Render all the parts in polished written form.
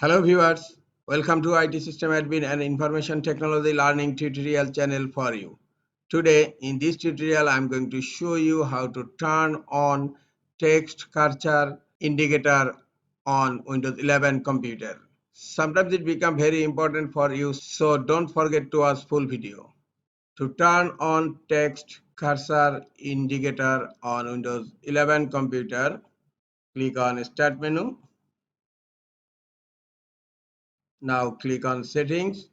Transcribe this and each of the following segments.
Hello viewers, welcome to IT System Admin and Information Technology Learning tutorial channel for you. Today in this tutorial I am going to show you how to turn on text cursor indicator on Windows 11 computer. Sometimes it becomes very important for you, so don't forget to watch full video. To turn on text cursor indicator on Windows 11 computer, click on Start menu. Now click on Settings.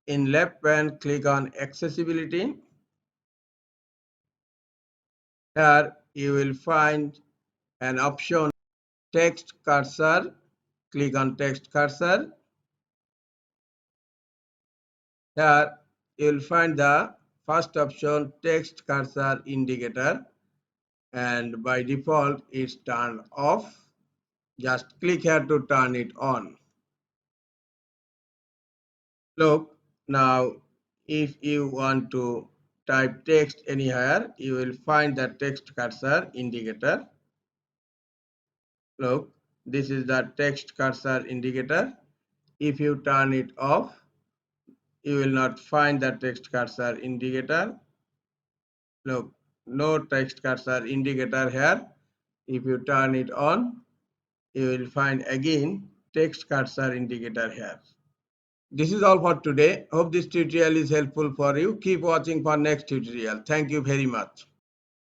In left pane, click on Accessibility. Here you will find an option Text Cursor. Click on Text Cursor. Here you will find the first option Text Cursor Indicator, and by default it's turned off. Just click here to turn it on. Look, now if you want to type text anywhere, you will find the text cursor indicator. Look, this is the text cursor indicator. If you turn it off, you will not find the text cursor indicator. Look, no text cursor indicator here. If you turn it on, you will find again text cursor indicator here. This is all for today. Hope this tutorial is helpful for you. Keep watching for next tutorial. Thank you very much.